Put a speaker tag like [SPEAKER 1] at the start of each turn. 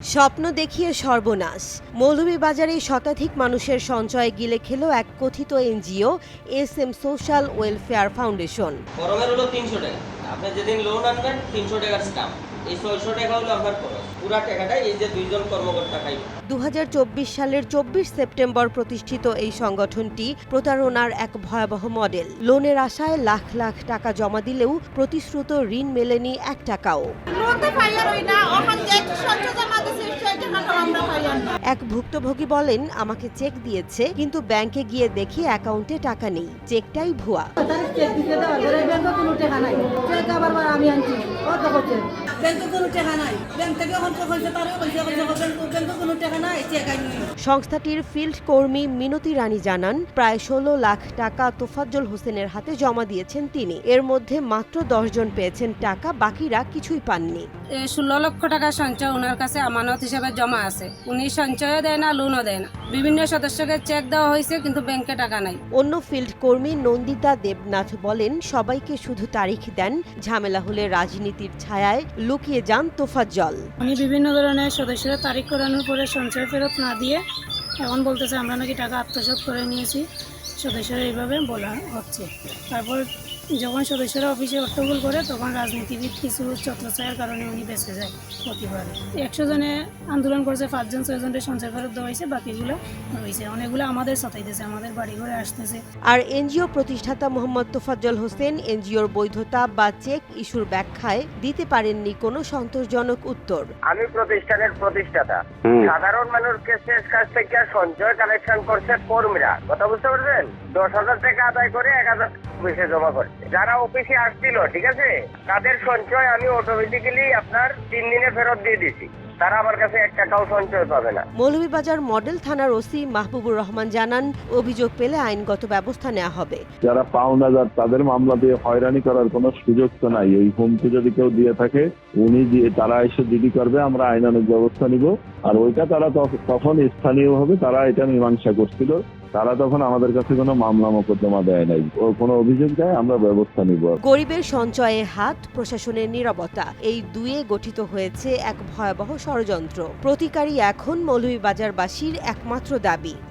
[SPEAKER 1] স্বপ্ন দেখিয়ে সর্বনাশ। মৌলভীবাজারে শতাধিক মানুষের সঞ্চয় গিলে খেল এক কথিত NGO SM social welfare foundation.
[SPEAKER 2] গরমের হলো 300 টাকা। আপনি যেদিন লোন আনবেন 300 টাকার স্টাম্প, এই 600 টাকা হলো আপনার খরচ। পুরা টাকাটা এই যে দুইজন কর্মকর্তা খাইবে।
[SPEAKER 1] 2024 সালের 24 সেপ্টেম্বর প্রতিষ্ঠিত এই সংগঠনটি প্রতারণার এক ভয়াবহ মডেল। লোনের আশায় লাখ লাখ টাকা জমা দিলেও প্রতিশ্রুত ঋণ মেলেনি 1 টাকাও। এক ভুক্তভোগী বলেন, আমাকে চেক দিয়েছে, কিন্তু ব্যাংকে গিয়ে দেখি অ্যাকাউন্টে টাকা নেই, চেকটাই ভুয়া। সংস্থাটির ফিল্ড কর্মী মিনতি রানী জানান, প্রায় 16 লাখ টাকা তোফাজ্জল হোসেনের হাতে জমা দিয়েছেন তিনি। এর মধ্যে মাত্র 10 জন পেয়েছেন টাকা, বাকিরা কিছুই পাননি।
[SPEAKER 3] 16 লক্ষ টাকা সঞ্চয় ওনার কাছে আমানত হিসেবে জমা আছে। উনি সঞ্চয়ও দেয় না, লোনও দেয় না। বিভিন্ন সদস্যকে চেক দেওয়া হয়েছে, কিন্তু ব্যাংকে টাকা নাই।
[SPEAKER 1] অন্য ফিল্ড কর্মী নন্দিতা দেবনাথ বলেন, সবাইকে শুধু তারিখ দেন, ঝামেলা হলে রাজনীতির ছায়ায় লুকিয়ে যান তোফাজ্জল।
[SPEAKER 3] উনি বিভিন্ন ধরনের সদস্যরা তারিখ করানোর পরে সঞ্চয় ফেরত না দিয়ে এখন বলতেছে আমরা নাকি টাকা আত্মসাৎ করে নিয়েছি। সদস্যরা এইভাবে বলা হচ্ছে। তারপর যখন সদস্যরা অফিসে হট্টগোল করে, তখন রাজনীতিবিদ কিছু ছত্রছায়ার কারণে উনি বেঁচে যায় প্রতিবারে। 100 জনে আন্দোলন করছে, 5 জন 6 জনের সঞ্চয় ফেরত দেওয়া হয়েছে, বাকিগুলো রয়েছে। অনেকগুলো আমাদের সাথাইতেছে, আমাদের বাড়ি ঘরে আসতেছে।
[SPEAKER 1] আর এনজিও প্রতিষ্ঠাতা মোহাম্মদ তোফাজ্জল হোসেন এনজিওর বৈধতা বা চেক ইস্যুর ব্যাখ্যায় দিতে পারেননি কোনো সন্তোষজনক উত্তর।
[SPEAKER 4] আমি প্রতিষ্ঠানের প্রতিষ্ঠাতা, সাধারণ মানুষকে শেষ কাছ থেকে সঞ্চয় কালেকশন করছে কর্মীরা। কথা বুঝতে পারছেন? 10,000 টাকা আদায় করে 1,000 অফিসে জমা করছে। যারা অফিসে আসছিল, ঠিক আছে, তাদের সঞ্চয় আমি অটোমেটিক্যালি আপনার 3 দিনে ফেরত দিয়ে দিছি। তারা আমার কাছে 1 টাকাও সঞ্চয় পাবে না।
[SPEAKER 1] মৌলভীবাজার মডেল থানার ওসি মাহবুবুর রহমান জানান, অভিযোগ পেলে আইনগত ব্যবস্থা নেওয়া হবে।
[SPEAKER 5] যারা পাওনাদার তাদের মামলা দিয়ে হয়রানি করার কোনো সুযোগ তো নাই। এই হুমকি যদি কেউ দিয়ে থাকে, তারা এসে জিডি করবে, আমরা আইনানুগ ব্যবস্থা নিব। আর ওইটা তারা তখন স্থানীয়ভাবে তারা এটা মীমাংসা করছিল। তারা তখন আমাদের কাছে কোনো মামলা মোকদ্দমা দেয় নাই। ও কোনো অভিযোগ দেয়, আমরা ব্যবস্থা নিব।
[SPEAKER 1] গরিবের সঞ্চয়ে হাত, প্রশাসনের নীরবতা, এই দুয়ে গঠিত হয়েছে এক ভয়াবহ ষড়যন্ত্র। প্রতিকারী এখন মৌলভীবাজারবাসীর একমাত্র দাবি।